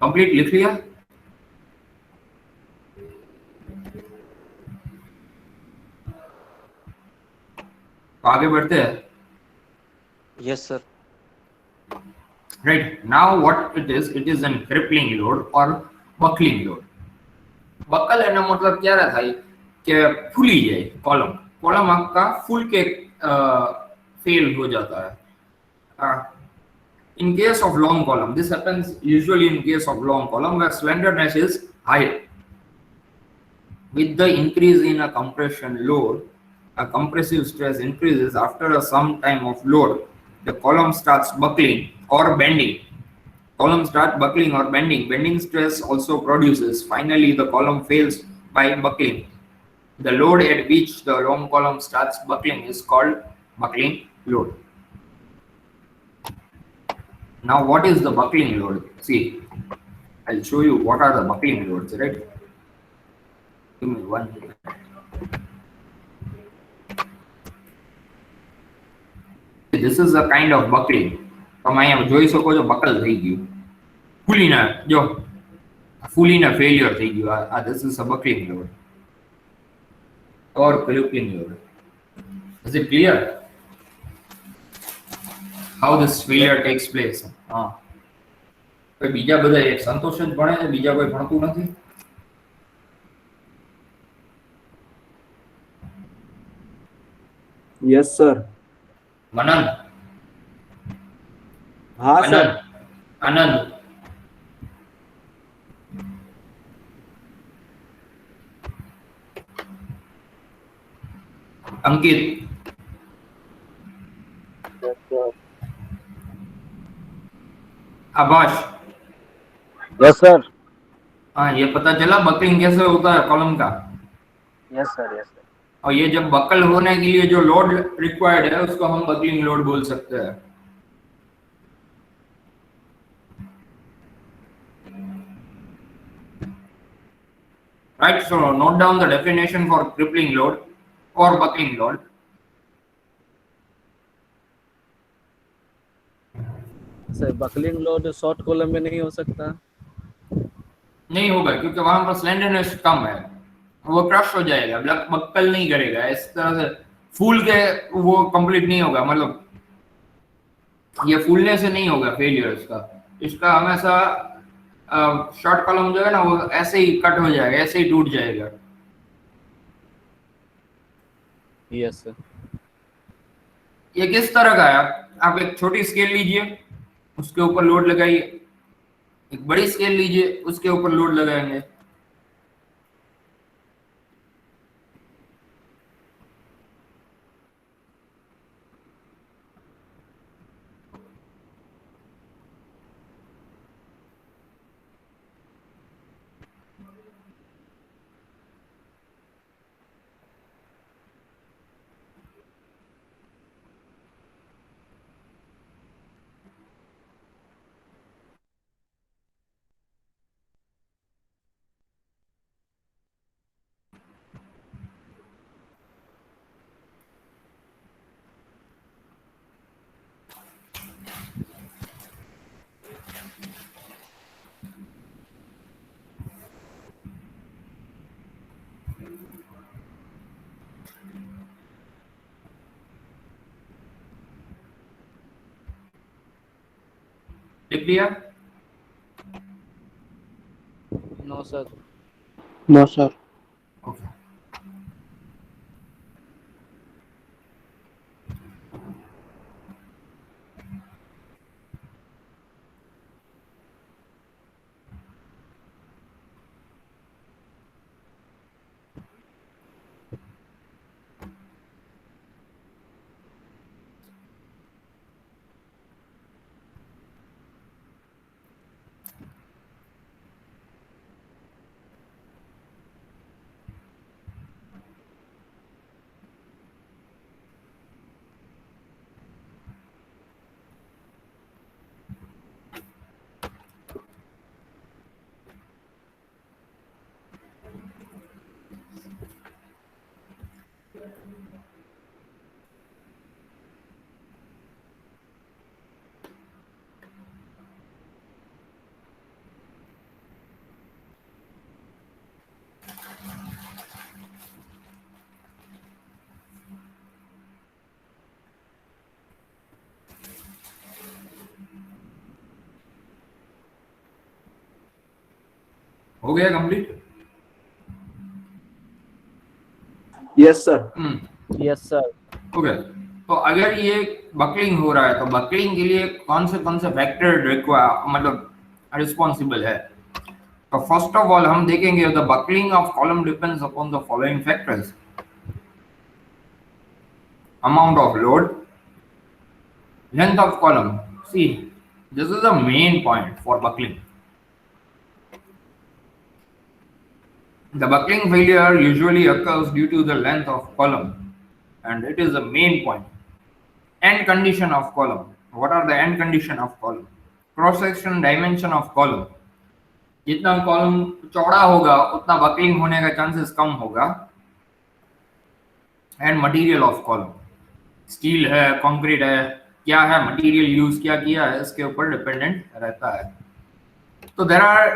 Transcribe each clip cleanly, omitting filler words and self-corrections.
Complete लिख लिया? तो आगे बढ़ते हैं। Yes sir. Right, now what it is an crippling load or buckling load. Buckle एना मतलब क्या रहता है कि फूली जाए कॉलम, कॉलम आपका फूल के फेल हो जाता है। In case of long column, this happens usually in case of long column where slenderness is high. With the increase in a compression load, a compressive stress increases after a some time of load. The column starts buckling or bending. Columns start buckling or bending. Bending stress also produces. Finally, the column fails by buckling. The load at which the long column starts buckling is called buckling load. Now, what is the buckling load? See, I'll show you what are the buckling loads, right? Give me 1 minute. This is a kind of buckling. તમે અહીંયા જોઈ શકો છો buckle થઈ ગયું, ફૂલીને જો ફૂલીને failure થઈ ગયું. This is a buckling load or crippling load. Is it clear how this failure takes place? હા, બીજા બધા એક સંતોષ જ ભણે છે, બીજા કોઈ ભણતું નથી? Yes sir. मनन? हाँ sir. Anand? Ankit? Abhash? Yes sir. हाँ, ये पता चला बकलिंग कैसे होता है कॉलम का? Yes sir. Yes sir. और ये जब बकल होने के लिए जो लोड रिक्वायर्ड है उसको हम बकलिंग लोड बोल सकते हैं। Right, so note down the definition for crippling load or buckling load. Sir buckling load short column में नहीं हो सकता? नहीं होगा क्योंकि वहां पर स्लेंडरनेस कम है, वो क्रश हो जाएगा, बकल नहीं करेगा इस तरह से, फूल के वो कंप्लीट नहीं होगा, मतलब ये फूलने से नहीं होगा फेलियर इसका हमेशा शॉर्ट कॉलम जो है ना वो ऐसे ही कट हो जाएगा, ऐसे ही टूट जाएगा। Yes sir. ये किस तरह का है? आप एक छोटी स्केल लीजिए, उसके ऊपर लोड लगाइए, एक बड़ी स्केल लीजिए, उसके ऊपर लोड लगाएंगे। लिख लिया? No sir. No sir. Okay. हो गया complete? Yes sir. Yes sir. Okay, तो अगर ये बकलिंग हो रहा है तो बकलिंग के लिए कौन से फैक्टर रिक्वायर मतलब रिस्पॉन्सिबल है? तो फर्स्ट ऑफ ऑल हम देखेंगे the buckling of column depends upon the following factors: amount of load, length of column. See, this is the main point for buckling. The buckling failure usually occurs due to the length of column, and it is the main point. End condition of column. What are the end condition of column? Cross section dimension of column. जितना column चौड़ा होगा उतना buckling होने का chances कम होगा. And material of column, steel है, concrete है, क्या है मटेरियल यूज क्या किया है इसके ऊपर डिपेंडेंट रहता है. तो there are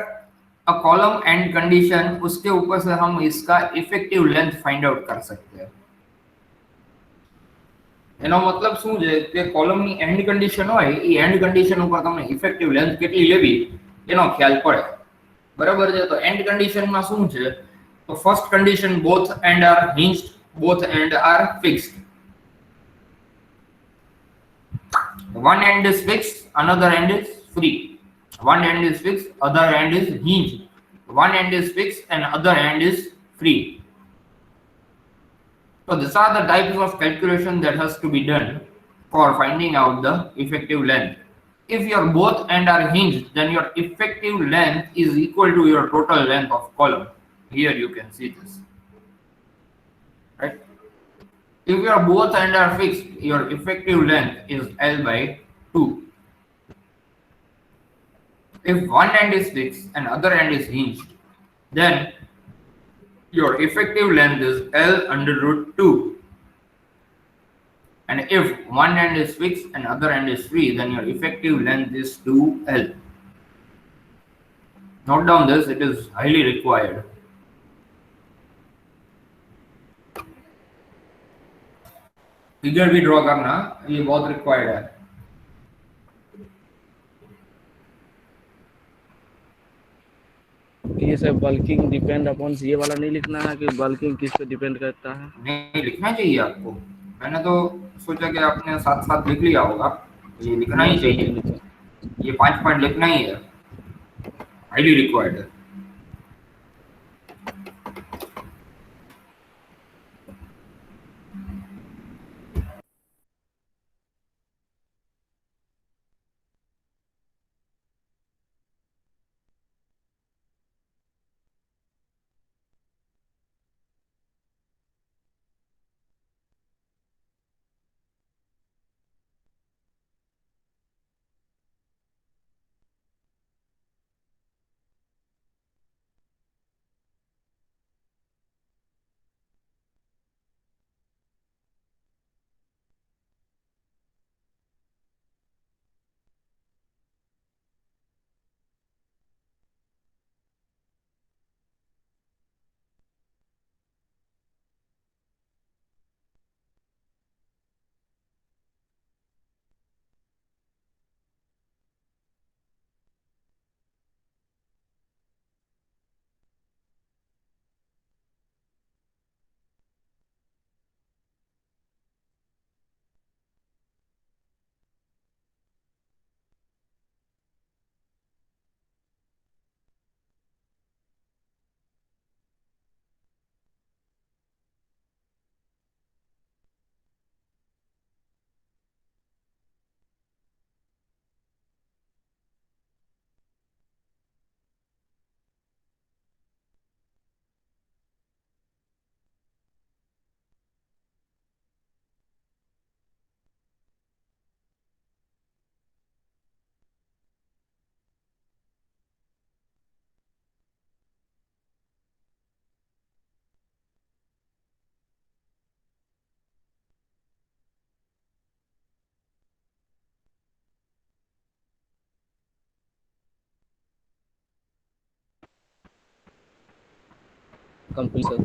a column and condition, उसके ऊपर से हम इसका इफेक्टिव लेंथ फाइंड आउट कर सकते हैं. એનો મતલબ શું છે કે કોલમની એન્ડ કન્ડિશન હોય એ એન્ડ કન્ડિશન ઉપર તમને ઇફેક્ટિવ લેન્થ કેટલી લેવી એનો ખ્યાલ પડે. બરાબર છે? તો એન્ડ કન્ડિશનમાં શું છે? તો first condition both end are hinged, both end are fixed. One end is fixed, another end is free. One end is fixed, other end is hinged. One end is fixed and other end is free. So these are the types of calculation that has to be done for finding out the effective length. If your both end are hinged, then your effective length is equal to your total length of column. Here you can see this, right? If your both end are fixed, your effective length is L by 2. If one end is fixed and other end is hinged, then your effective length is L under root 2. And if one end is fixed and other end is free, then your effective length is 2L. Note down this, it is highly required. Figure भी draw करना ये बहुत required है. ये सब bulking depend upon ये वाला नहीं लिखना है कि बल्किंग किस पे डिपेंड करता है? नहीं लिखना चाहिए आपको. मैंने तो सोचा कि आपने साथ साथ लिख लिया होगा. ये लिखना ही चाहिए. ये 5 पॉइंट लिखना ही है, हाईली रिक्वायर्ड है. Complete sir.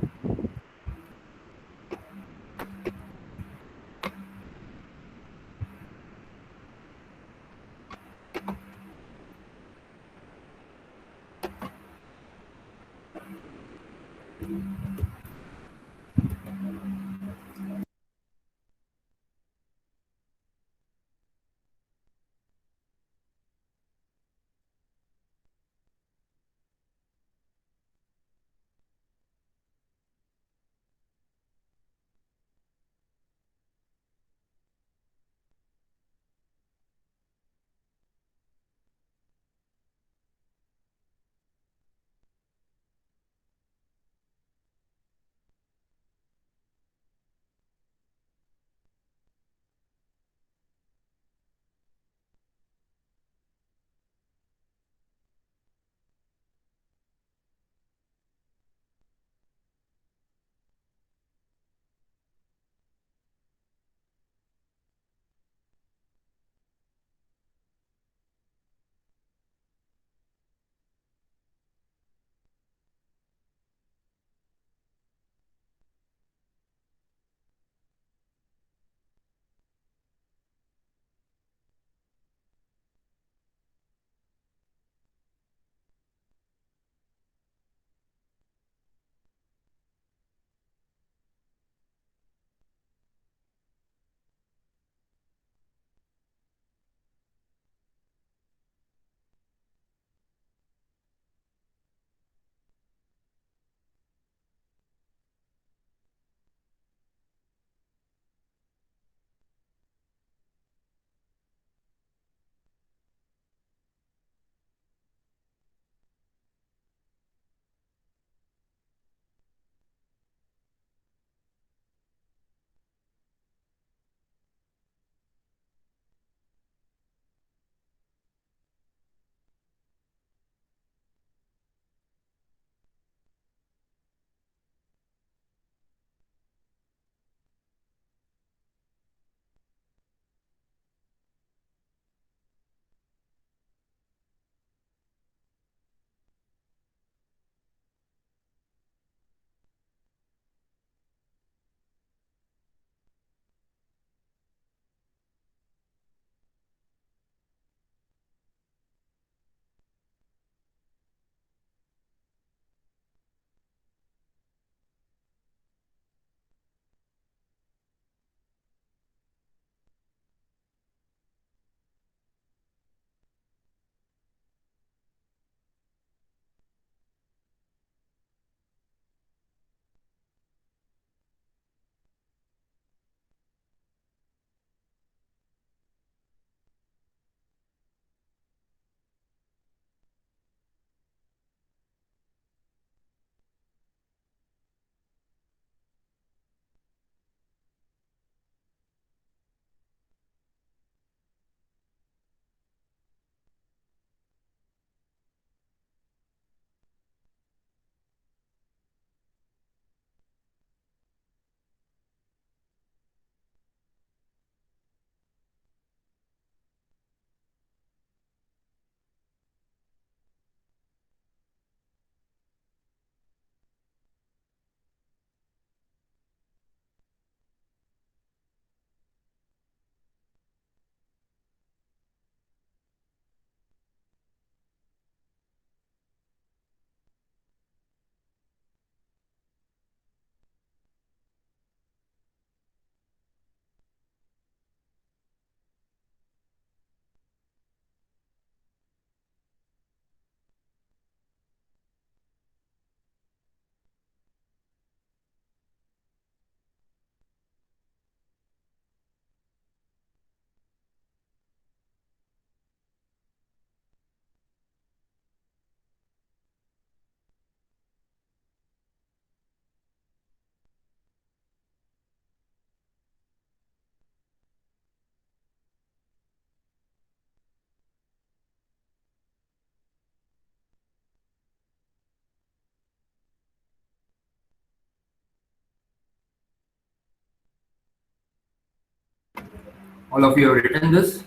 All of you have written this?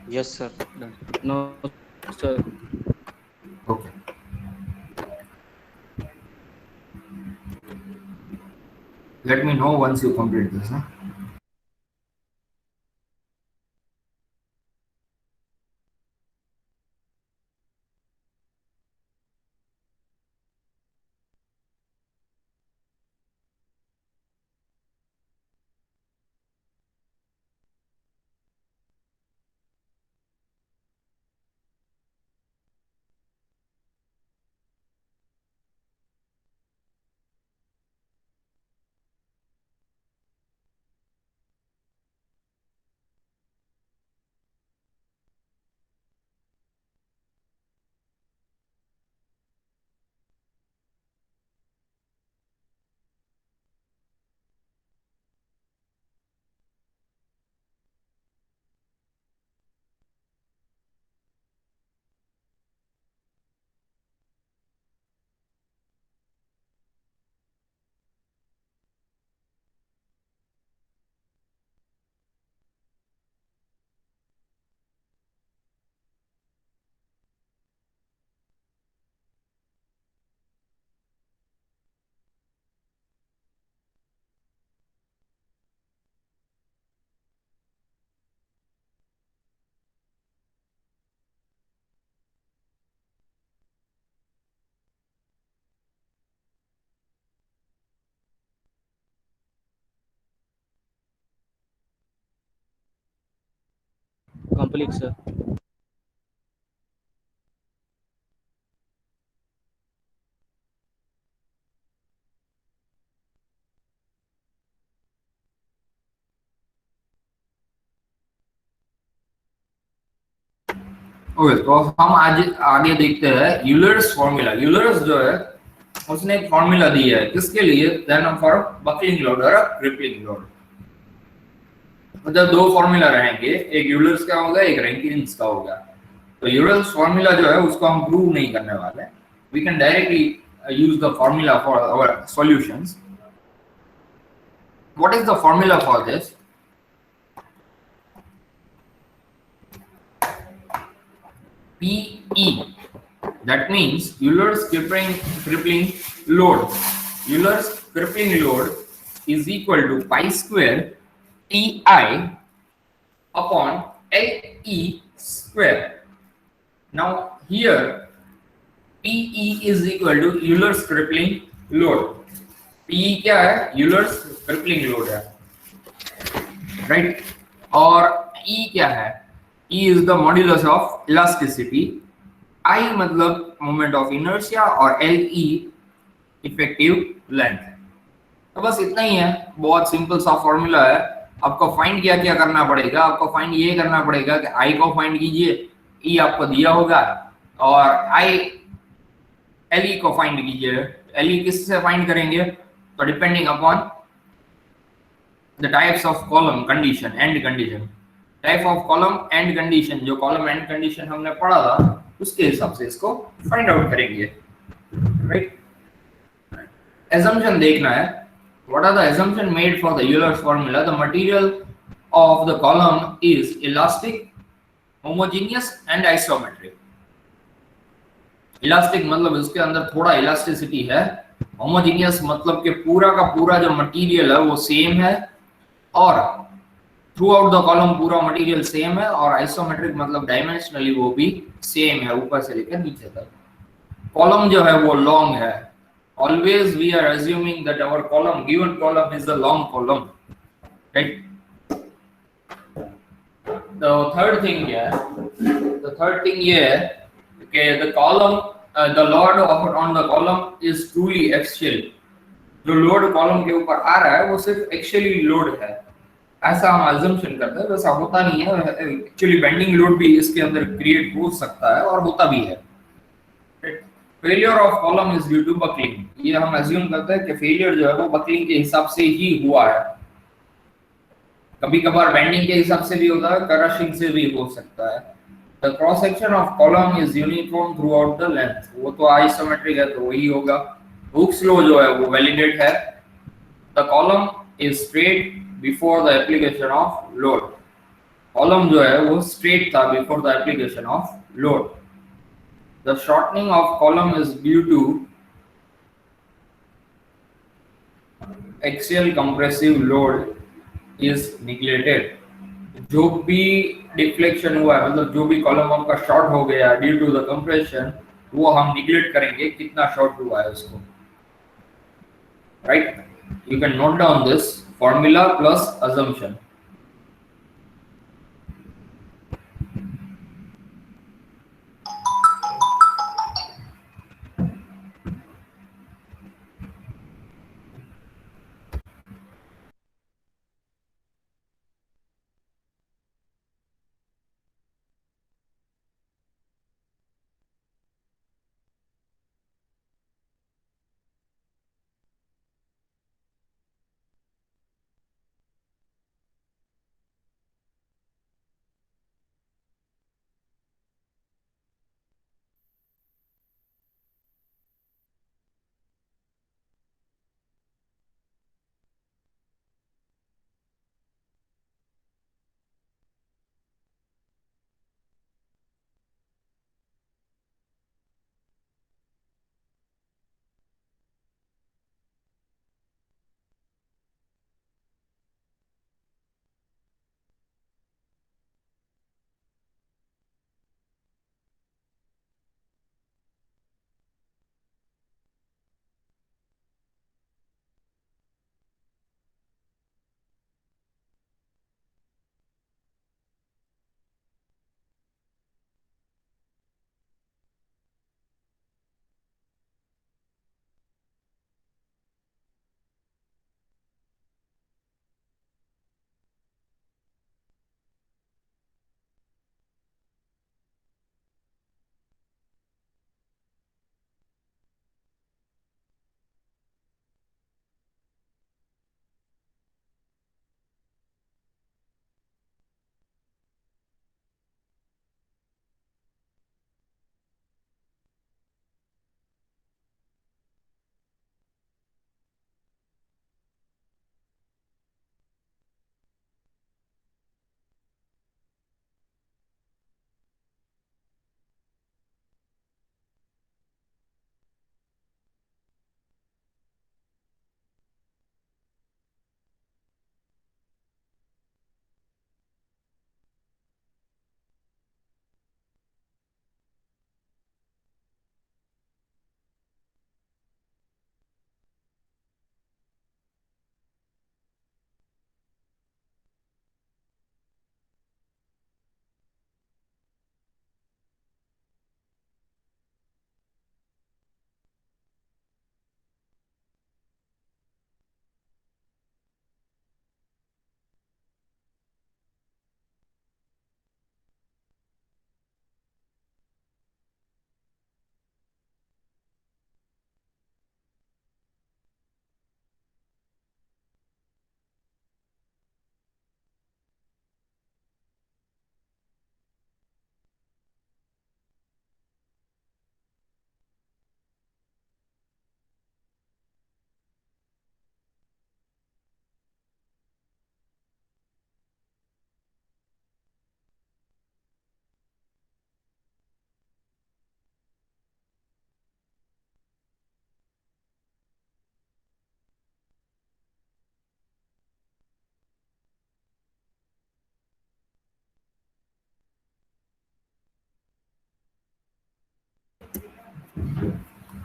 Yes, sir. Done. No, sir. Okay. Let me know once you complete this. Huh? Example लिख सर। ओके, तो हम आज आगे देखते हैं यूलर्स फॉर्मूला। यूलर्स जो है उसने एक फॉर्मूला दिया है किसके लिए, देन फॉर बकलिंग लोड और क्रिपलिंग लोड। मतलब दो फॉर्मूला रहेंगे, एक यूलर्स का होगा, एक रैंकिन्स का होगा। तो यूलर्स फॉर्मूला जो है उसको हम प्रूव नहीं करने वाले, we can directly use the formula for our solutions. What is the formula for this? PE, that means Euler's crippling load. Euler's crippling load is equal to pi square Ti upon Le square. Now here PE is equal to Euler's crippling load. PE क्या है? Euler's crippling load है, right? और E क्या है? E is the modulus of elasticity. I मतलब moment of inertia और LE effective length। तो बस इतना ही है, बहुत सिंपल सा फॉर्मूला है। आपको फाइंड क्या करना पड़ेगा, आपको फाइंड ये करना पड़ेगा कि I को फाइंड कीजिए, E आपको दिया होगा, और LE को फाइंड कीजिए। LE किससे फाइंड करेंगे? तो depending upon the types of column condition end condition, type of column end condition, जो column end condition हमने पढ़ा था उसके हिसाब से इसको फाइंड आउट करेंगे, राइट? assumption देखना है, what are the assumption made for the Euler's formula? The material of the column is elastic, homogeneous and isometric. Elastic मतलब उसके अंदर थोड़ा इलास्टिसिटी है, होमोजेनियस मतलब कि पूरा का पूरा जो मटेरियल है वो सेम है, और थ्रू आउट द कॉलम पूरा मटेरियल सेम है, और आइसोमेट्रिक मतलब डायमेंशनली वो भी सेम है ऊपर से लेकर नीचे तक। कॉलम जो है वो लॉन्ग है, always we are assuming that our column given column is the long column, right? The third thing क्या है? द थर्ड थिंग ये है कि the column the load on the column is truly axial. जो load column के ऊपर आ रहा है वो सिर्फ एक्सियली लोड है, ऐसा हम अजम्पशन करते हैं, वैसा होता नहीं है। एक्चुअली बेंडिंग लोड भी इसके अंदर क्रिएट हो सकता है और होता भी है। Failure of column is due to buckling, ये हम अज्यूम करते हैं कि फेलियर जो है वो बकलिंग के हिसाब से ही हुआ है। कभी कभार बेंडिंग के हिसाब से भी होता है, क्रशिंग से भी हो सकता है। The cross section of column is uniform through out the length, वो तो आइसोमेट्रिक है तो वही होगा। हुक्स लॉ जो है वो वैलिडेट है। The column is straight before the application of load, column जो है वो straight था before the application of load. The shortening of column is due to axial compressive load is neglected. जो भी डिफ्लेक्शन हुआ है, मतलब जो भी कॉलम आपका शॉर्ट हो गया ड्यू टू द कंप्रेशन, वो हम निग्लेक्ट करेंगे कितना शॉर्ट हुआ है उसको, right? You can note down this formula plus assumption.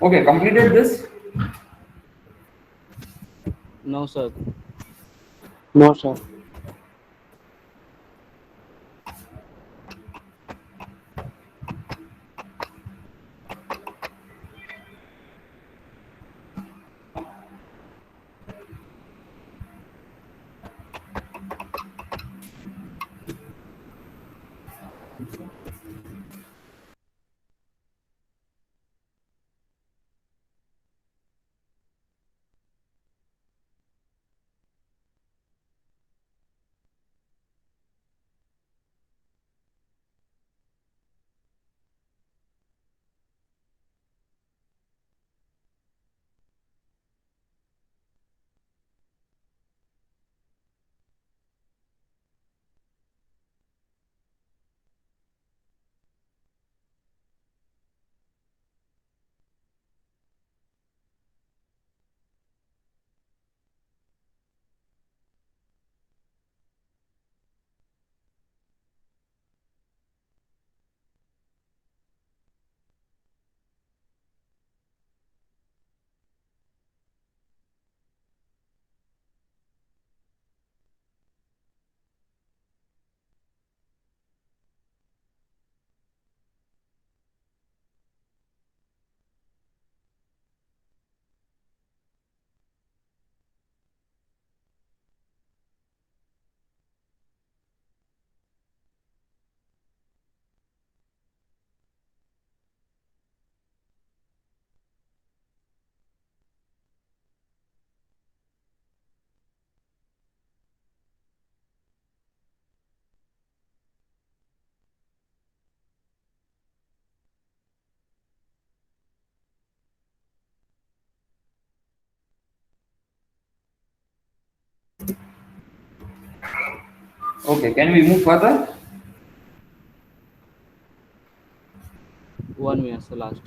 Okay, completed this? No, sir. No, sir. Okay, can we move further? 1 minute, sir, last.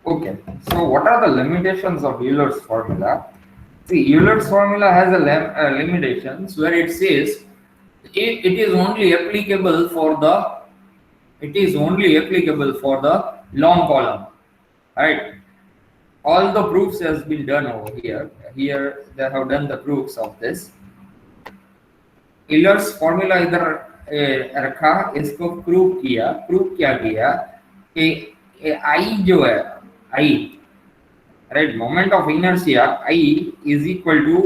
Okay, so what are the limitations of Euler's formula? See, Euler's formula has a limitations where it says it is only applicable for the long column, right? All the proofs has been done over here. Here they have done the proofs of this. Euler's formula इधर रखा, इसको prove क्या किया कि I जो है, I right, moment of inertia I is equal to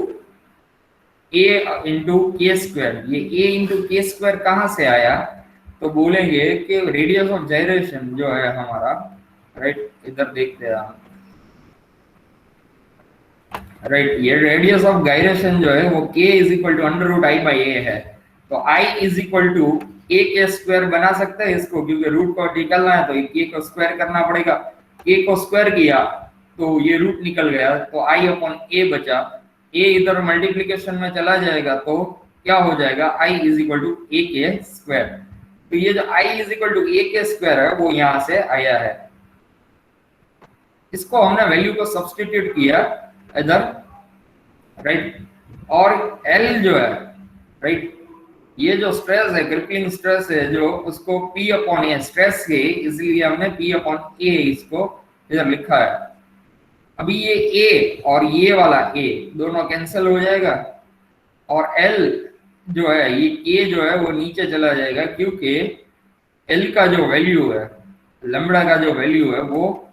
a into k square. ये a into k square कहाँ से आया? तो बोलेंगे कि रेडियस ऑफ जाइरेशन जो है हमारा, राइट, इधर देखते हैं हम, राइट, ये रेडियस ऑफ गायरेशन जो है वो k is equal to under root I by a है. तो i is equal to a के स्क्वायर बना सकते हैं इसको, क्योंकि रूट को निकालना है तो k को स्क्वायर करना पड़ेगा. k को स्क्वायर किया तो ये रूट निकल गया, तो i अपॉन a बचा. a इधर मल्टीप्लिकेशन में चला जाएगा तो क्या हो जाएगा, i is equal to a के स्क्वायर. तो ये जो i is equal to a के स्क्वायर है वो यहाँ से आया है. इसको हमने वैल्यू को सब्स्टिट्यूट किया इधर, राइट, और L जो है, राइट, ये जो स्ट्रेस है, क्रिपलिंग स्ट्रेस है जो, उसको P अपॉन ए स्ट्रेस के, इसलिए हमने P अपॉन ए इसको इधर लिखा है. अभी ये A और ये वाला A दोनों कैंसिल हो जाएगा और L जो है, ये K जो है वो नीचे चला जाएगा, क्योंकि L का जो वैल्यू है, लैम्ब्डा का जो वैल्यू है वो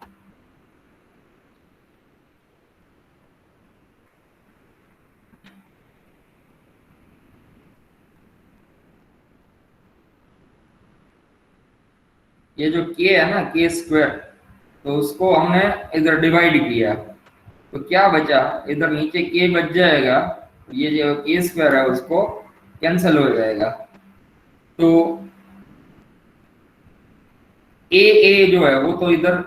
ये जो k है ना, k स्क्वायर, तो उसको हमने इधर डिवाइड किया, तो क्या बचा, इधर नीचे k बच जाएगा, ये जो k स्क्वायर है उसको कैंसिल हो जाएगा, तो a जो है वो तो इधर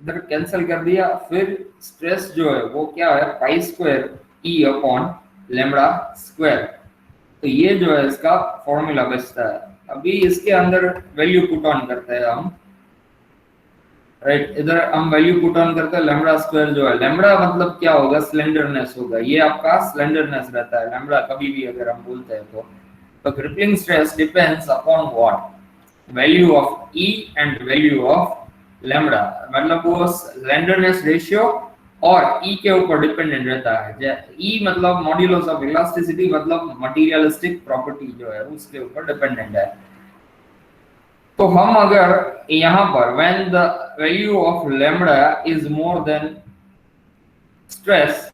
इधर कैंसिल कर दिया, फिर स्ट्रेस जो है वो क्या है, पाई स्क्वायर ई अपॉन लेमड़ा स्क्वायर। तो ये जो है इसका फॉर्मूला बचता है। अभी इसके अंदर वैल्यू पुट ऑन करते हैं हम, राइट। इधर हम वैल्यू पुट ऑन करते हैं, लेमड़ा स्क्वायर जो है, लेमड़ा मतलब क्या होगा, स्लेंडरनेस होगा, ये आपका स्लेंडरनेस रहता है लेमड़ा कभी भी अगर हम बोलते हैं तो crippling stress depends upon what, value of E and value of lambda, मतलब वो स्लेंडरनेस रेशियो और ई के ऊपर डिपेंडेंट रहता है। ई मतलब मॉड्यूलस ऑफ इलास्टिसिटी, मतलब मटेरियलिस्टिक प्रॉपर्टी जो है उसके ऊपर डिपेंडेंट है। तो हम अगर यहाँ पर when the value of lambda is more than stress,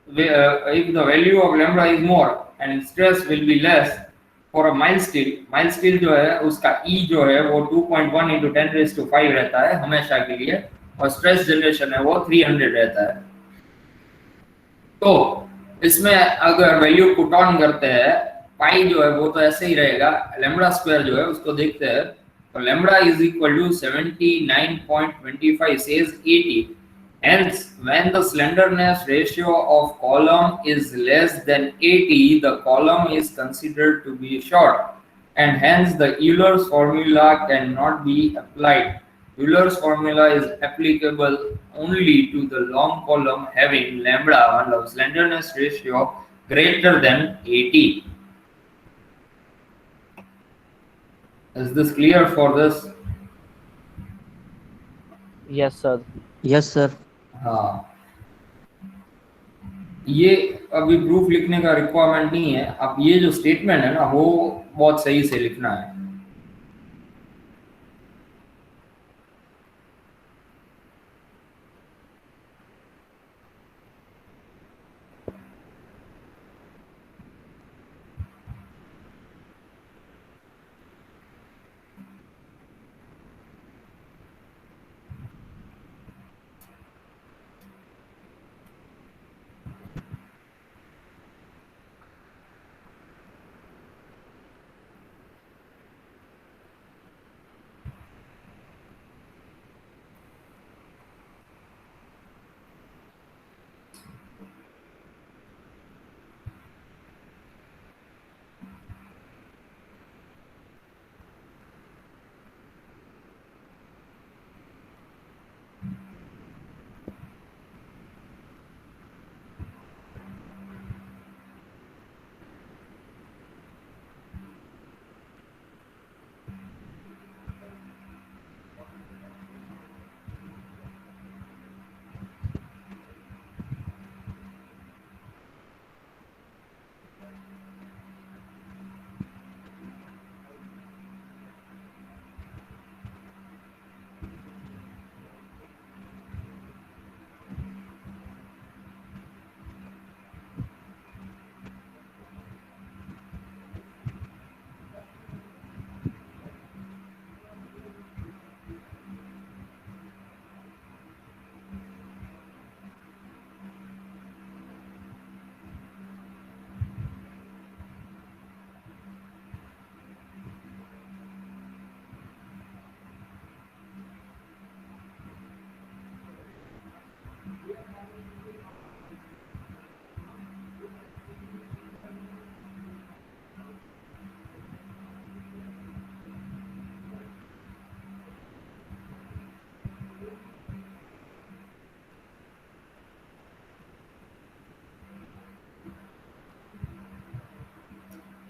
if the value of lambda is more and stress will be less for a mild steel जो है उसका E जो है वो 2.1 into 10⁵ रहता है हमेशा के लिए, और स्ट्रेस जनरेशन है वो 300 रहता है। तो इसमें अगर वैल्यू पुट ऑन करते हैं, पाई जो है वो तो ऐसे ही रहेगा, लेमड़ा स्क्वायर जो है उसको देखते हैं, तो lambda is equal to 79.25 says 80, hence when the slenderness ratio of column is less than 80, the column is considered to be short, and hence the Euler's formula cannot be applied. Euler's formula is applicable only to the long column having lambda, मतलब slenderness ratio greater than 80. Is this clear for this? Yes sir. Yes sir. हाँ, ये अभी proof लिखने का requirement नहीं है, अब ये जो स्टेटमेंट है ना वो बहुत सही से लिखना है।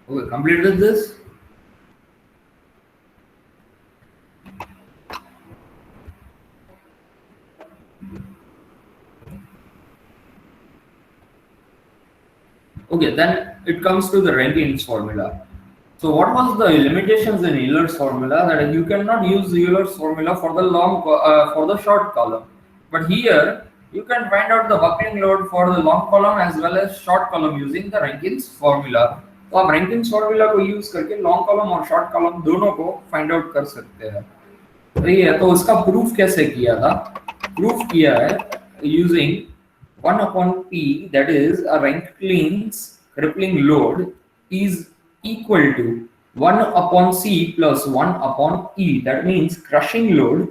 Okay, complete with this. Okay, then it comes to the Rankins formula. So what was the limitations in Euler's formula? That you cannot use Euler's formula for the for the short column. But here You can find out the buckling load for the long column as well as short column using the Rankins formula. तो आप Rankins formula को use करके long column और short column दोनों को find out कर सकते हैं। सही है, तो उसका प्रूफ कैसे किया था? प्रूफ किया है using 1 upon P, that is a Rankins crippling load is equal to 1 upon C plus 1 upon E, that means crushing load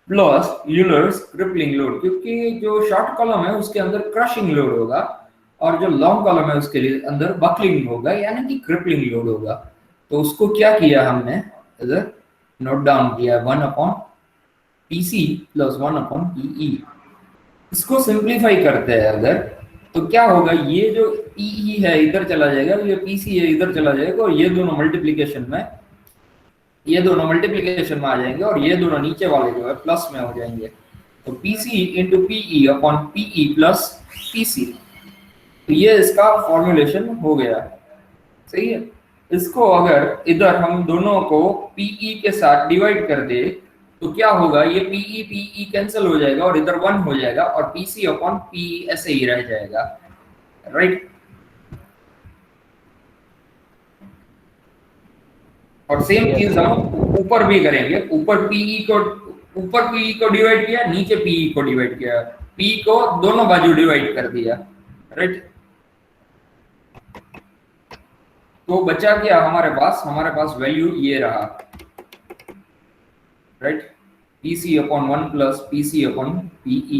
plus Euler's crippling load, क्योंकि जो शॉर्ट कॉलम है उसके अंदर क्रशिंग लोड होगा और जो लॉन्ग कॉलम है उसके लिए अंदर बकलिंग होगा, यानी कि क्रिपलिंग लोड होगा। तो उसको क्या किया हमने, इधर नोट डाउन किया 1 upon PC plus 1 upon PE. इसको सिंप्लीफाई करते हैं अगर, तो क्या होगा, ये जो पीई है इधर चला जाएगा, ये पीसी है इधर चला जाएगा, और ये दोनों मल्टीप्लिकेशन में आ जाएंगे, और ये दोनों नीचे वाले जो है प्लस में हो जाएंगे। तो PC into PE upon PE plus PC, तो ये इसका फॉर्मूलेशन हो गया। सही है, इसको अगर इधर हम दोनों को पीई के साथ डिवाइड कर दे तो क्या होगा, ये पीई कैंसिल हो जाएगा और इधर 1 हो जाएगा, और PC अपॉन पीई ऐसे ही रह जाएगा, राइट। और सेम चीज हम ऊपर भी करेंगे, ऊपर पीई को डिवाइड किया, नीचे पीई को डिवाइड किया, पी को दोनों बाजू डिवाइड कर दिया, राइट। तो बचा क्या हमारे पास वैल्यू ये रहा, right, PC upon 1 plus PC upon PE।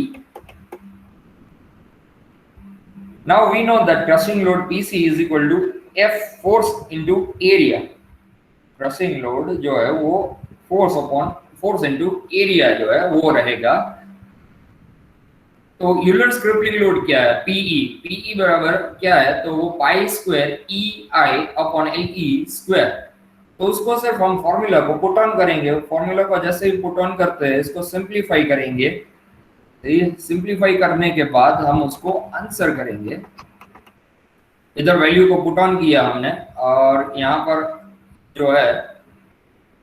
Now we know that crushing load PC is equal to F force into area। Crushing load जो है वो फोर्स इनटू एरिया जो है वो रहेगा। तो यूलर्स क्रिपलिंग लोड क्या है, पीई बराबर क्या है, तो वो pi square EI upon LE square. तो उसको सिर्फ हम फॉर्मूला को पुट ऑन करेंगे, फॉर्मूला को जैसे ही पुट ऑन करते हैं इसको सिंप्लीफाई करेंगे, सिंप्लीफाई करने के बाद हम उसको आंसर करेंगे। इधर वैल्यू को पुट ऑन किया हमने, और यहाँ पर जो है,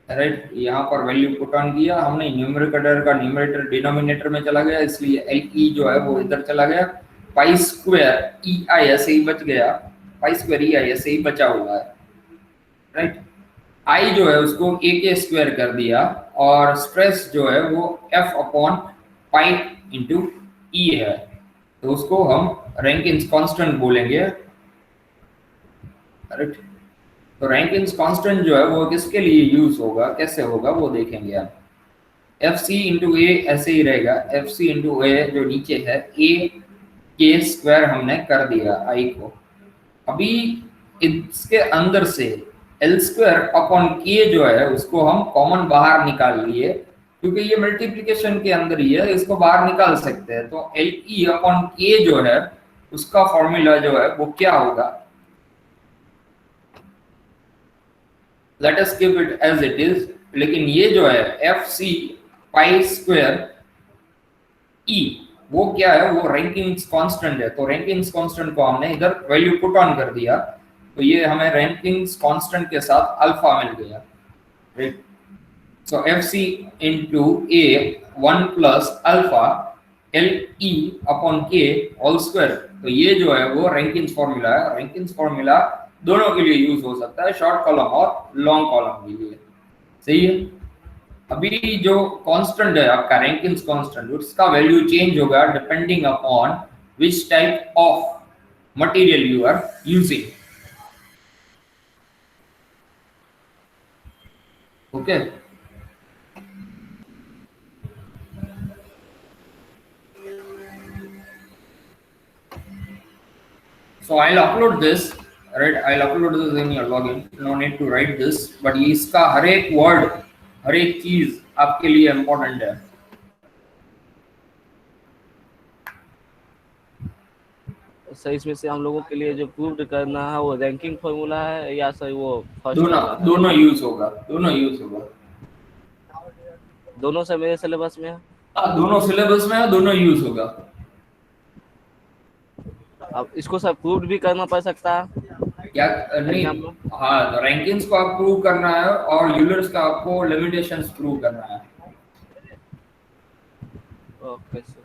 राइट, यहाँ पर वैल्यू पुट ऑन किया हमने, न्यूमरेटर का न्यूमरेटर डिनोमिनेटर में चला गया, इसलिए LE जो है वो इधर चला गया, पाई स्क्वायर EI ऐसे ही बच गया, पाई स्क्वायर EI ऐसे ही बचा हुआ है, राइट। I जो है उसको AK स्क्वायर कर दिया, और स्ट्रेस जो है वो F upon pi into E है, तो उसको हम रैंकिन्स कांस्टेंट बोलेंगे, राइट। तो रैंकिन्स कांस्टेंट जो है वो किसके लिए यूज होगा, कैसे होगा वो देखेंगे हम। FC इंटू ए ऐसे ही रहेगा, FC इंटू ए जो नीचे है A के स्क्वायर हमने कर दिया I को। अभी इसके अंदर से L स्क्वायर अपॉन K जो है उसको हम कॉमन बाहर निकाल लिए, क्योंकि ये मल्टीप्लिकेशन के अंदर ही है, इसको बाहर निकाल सकते हैं। तो LE अपॉन K जो है उसका फॉर्मूला जो है वो क्या होगा, let us keep it as it is। लेकिन ये जो है FC पाई स्क्वायर E वो क्या है, वो रैंकिन्स कांस्टेंट है। तो रैंकिन्स कांस्टेंट को हमने इधर वैल्यू पुट ऑन कर दिया, तो ये हमें रैंकिन्स कांस्टेंट के साथ अल्फा मिल गया, right. So FC into A 1 plus alpha LE upon K whole square. तो ये जो है वो रैंकिन्स फार्मूला है। रैंकिन्स फार्मूला दोनों के लिए यूज हो सकता है, शॉर्ट कॉलम और लॉन्ग कॉलम के लिए, सही है। अभी जो कांस्टेंट है आपका रैंकिन्स कांस्टेंट, उसका वैल्यू चेंज होगा depending upon which type of material you are using, okay. So I'll upload this, right, I'll upload this in your login, no need to write this, but इसका हर एक word, हर एक चीज आपके लिए important है। सही, इसमें से हम लोगों के लिए जो प्रूव करना है वो रैंकिंग फॉर्मूला है या सही वो फर्स्ट दोनों यूज होगा, दोनों से मेरे सिलेबस में है, दोनों सिलेबस में है, दोनों यूज होगा। अब इसको सब प्रूव भी करना पड़ सकता है क्या नहीं, हाँ, तो रैंकिंग्स को आप प्रूव करना है और यूलर्स का आपको लिमिटेशंस प्रूव करना है, okay sir.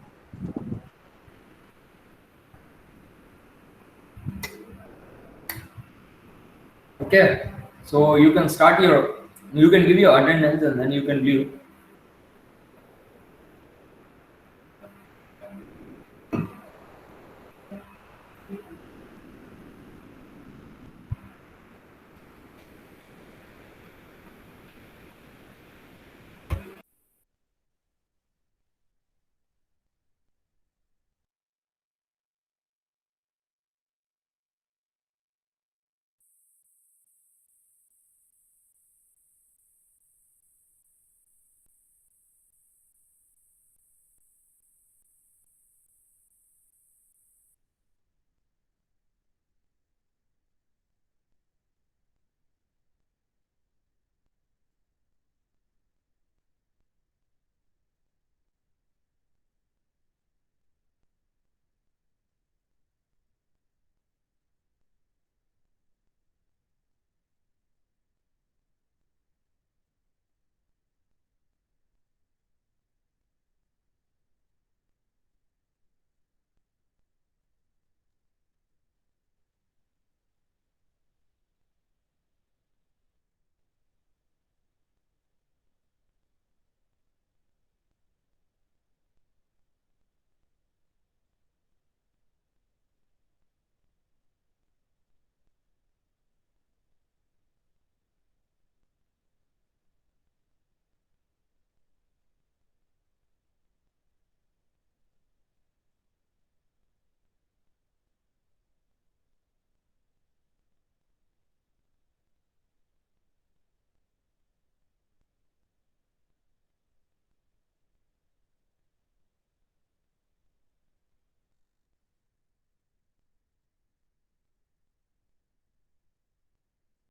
Okay, so you can give your attendance and then you can leave.